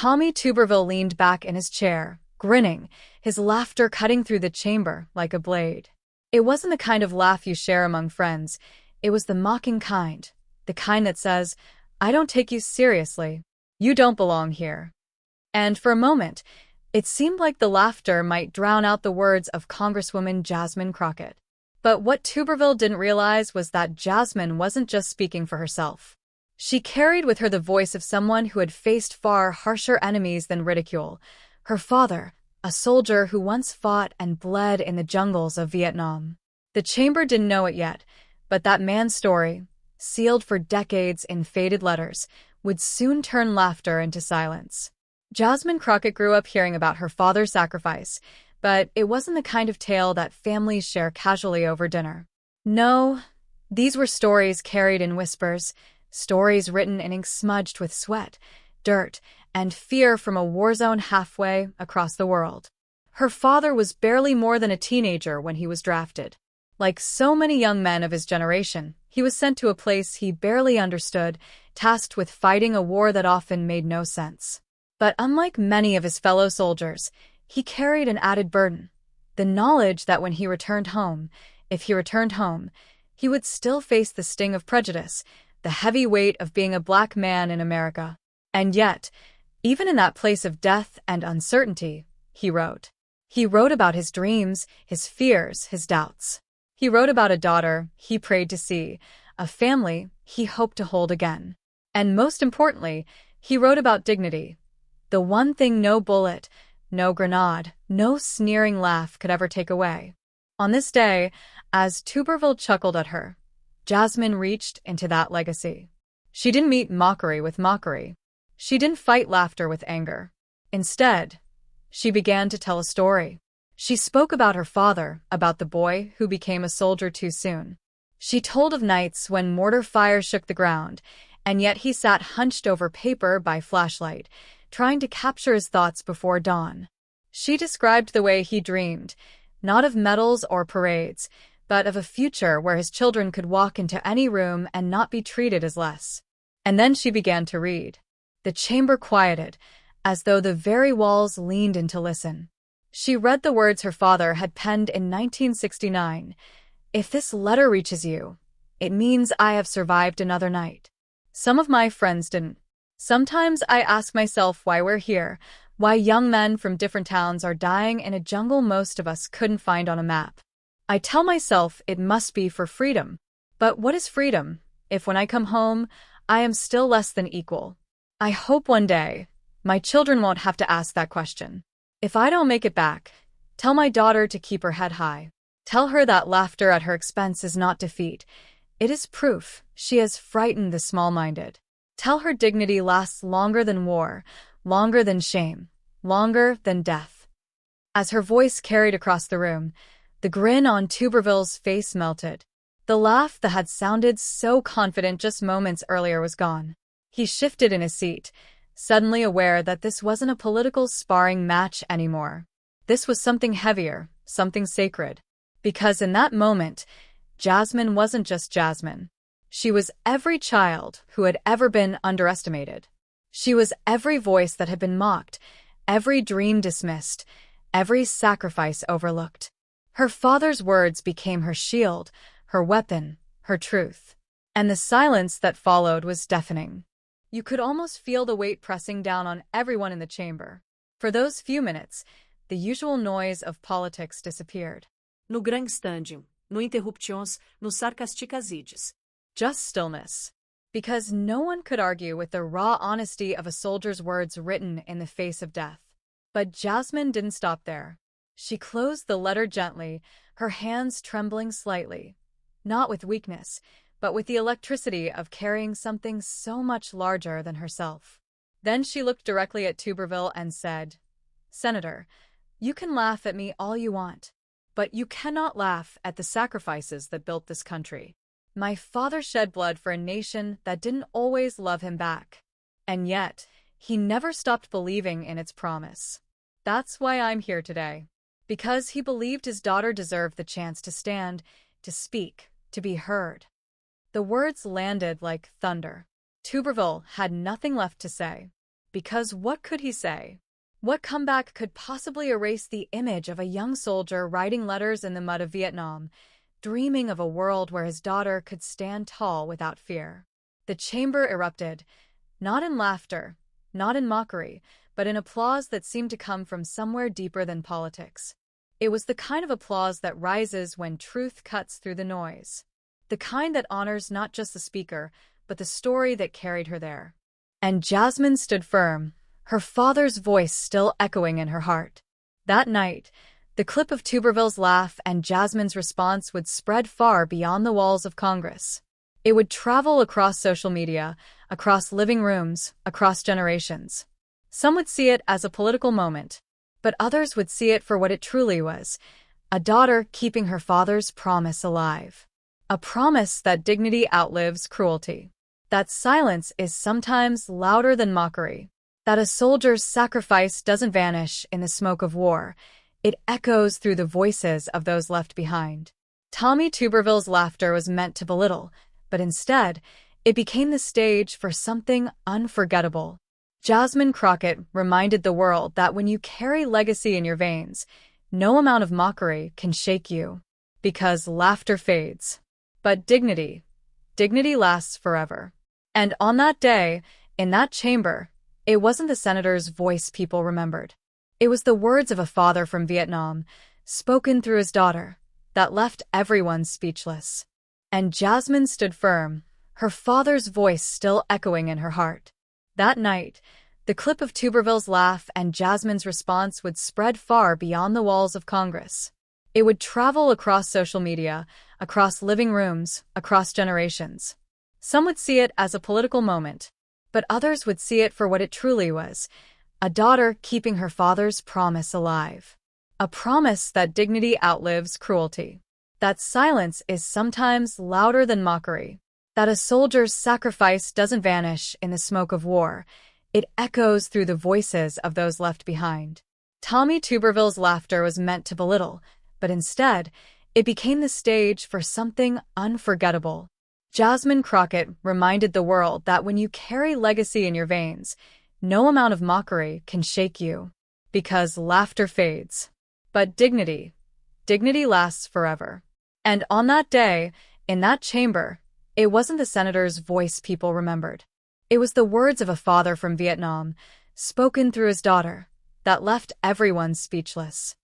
Tommy Tuberville leaned back in his chair, grinning, his laughter cutting through the chamber like a blade. It wasn't the kind of laugh you share among friends. It was the mocking kind, the kind that says, "I don't take you seriously. You don't belong here." And for a moment, it seemed like the laughter might drown out the words of Congresswoman Jasmine Crockett. But what Tuberville didn't realize was that Jasmine wasn't just speaking for herself. She carried with her the voice of someone who had faced far harsher enemies than ridicule. Her father, a soldier who once fought and bled in the jungles of Vietnam. The chamber didn't know it yet, but that man's story, sealed for decades in faded letters, would soon turn laughter into silence. Jasmine Crockett grew up hearing about her father's sacrifice, but it wasn't the kind of tale that families share casually over dinner. No, these were stories carried in whispers, stories written in ink smudged with sweat, dirt, and fear from a war zone halfway across the world. Her father was barely more than a teenager when he was drafted. Like so many young men of his generation, he was sent to a place he barely understood, tasked with fighting a war that often made no sense. But unlike many of his fellow soldiers, he carried an added burden, the knowledge that when he returned home, if he returned home, he would still face the sting of prejudice, the heavy weight of being a black man in America. And yet, even in that place of death and uncertainty, he wrote. He wrote about his dreams, his fears, his doubts. He wrote about a daughter he prayed to see, a family he hoped to hold again. And most importantly, he wrote about dignity, the one thing no bullet, no grenade, no sneering laugh could ever take away. On this day, as Tuberville chuckled at her, Jasmine reached into that legacy. She didn't meet mockery with mockery. She didn't fight laughter with anger. Instead, she began to tell a story. She spoke about her father, about the boy who became a soldier too soon. She told of nights when mortar fire shook the ground, and yet he sat hunched over paper by flashlight, trying to capture his thoughts before dawn. She described the way he dreamed, not of medals or parades, but of a future where his children could walk into any room and not be treated as less. And then she began to read. The chamber quieted, as though the very walls leaned in to listen. She read the words her father had penned in 1969. "If this letter reaches you, it means I have survived another night. Some of my friends didn't. Sometimes I ask myself why we're here, why young men from different towns are dying in a jungle most of us couldn't find on a map. I tell myself it must be for freedom. But what is freedom, if when I come home, I am still less than equal? I hope one day, my children won't have to ask that question. If I don't make it back, tell my daughter to keep her head high. Tell her that laughter at her expense is not defeat. It is proof she has frightened the small-minded. Tell her dignity lasts longer than war, longer than shame, longer than death." As her voice carried across the room, the grin on Tuberville's face melted. The laugh that had sounded so confident just moments earlier was gone. He shifted in his seat, suddenly aware that this wasn't a political sparring match anymore. This was something heavier, something sacred. Because in that moment, Jasmine wasn't just Jasmine. She was every child who had ever been underestimated. She was every voice that had been mocked, every dream dismissed, every sacrifice overlooked. Her father's words became her shield, her weapon, her truth. And the silence that followed was deafening. You could almost feel the weight pressing down on everyone in the chamber. For those few minutes, the usual noise of politics disappeared. No gran standing, no interruptions, no sarcasticas ides. Just stillness. Because no one could argue with the raw honesty of a soldier's words written in the face of death. But Jasmine didn't stop there. She closed the letter gently, her hands trembling slightly. Not with weakness, but with the electricity of carrying something so much larger than herself. Then she looked directly at Tuberville and said, "Senator, you can laugh at me all you want, but you cannot laugh at the sacrifices that built this country. My father shed blood for a nation that didn't always love him back. And yet, he never stopped believing in its promise. That's why I'm here today. Because he believed his daughter deserved the chance to stand, to speak, to be heard." The words landed like thunder. Tuberville had nothing left to say. Because what could he say? What comeback could possibly erase the image of a young soldier writing letters in the mud of Vietnam, dreaming of a world where his daughter could stand tall without fear? The chamber erupted, not in laughter, not in mockery, but in applause that seemed to come from somewhere deeper than politics. It was the kind of applause that rises when truth cuts through the noise. The kind that honors not just the speaker, but the story that carried her there. And Jasmine stood firm, her father's voice still echoing in her heart. That night, the clip of Tuberville's laugh and Jasmine's response would spread far beyond the walls of Congress. It would travel across social media, across living rooms, across generations. Some would see it as a political moment, but others would see it for what it truly was, a daughter keeping her father's promise alive. A promise that dignity outlives cruelty. That silence is sometimes louder than mockery. That a soldier's sacrifice doesn't vanish in the smoke of war. It echoes through the voices of those left behind. Tommy Tuberville's laughter was meant to belittle, but instead, it became the stage for something unforgettable. Jasmine Crockett reminded the world that when you carry legacy in your veins, no amount of mockery can shake you. Because laughter fades. But dignity lasts forever. And on that day, in that chamber, it wasn't the senator's voice people remembered. It was the words of a father from Vietnam, spoken through his daughter, that left everyone speechless. And Jasmine stood firm, her father's voice still echoing in her heart. That night, the clip of Tuberville's laugh and Jasmine's response would spread far beyond the walls of Congress. It would travel across social media, across living rooms, across generations. Some would see it as a political moment, but others would see it for what it truly was, a daughter keeping her father's promise alive. A promise that dignity outlives cruelty. That silence is sometimes louder than mockery. That a soldier's sacrifice doesn't vanish in the smoke of war. It echoes through the voices of those left behind. Tommy Tuberville's laughter was meant to belittle, but instead, it became the stage for something unforgettable. Jasmine Crockett reminded the world that when you carry legacy in your veins, no amount of mockery can shake you. Because laughter fades. But dignity lasts forever. And on that day, in that chamber, it wasn't the senator's voice people remembered. It was the words of a father from Vietnam, spoken through his daughter, that left everyone speechless.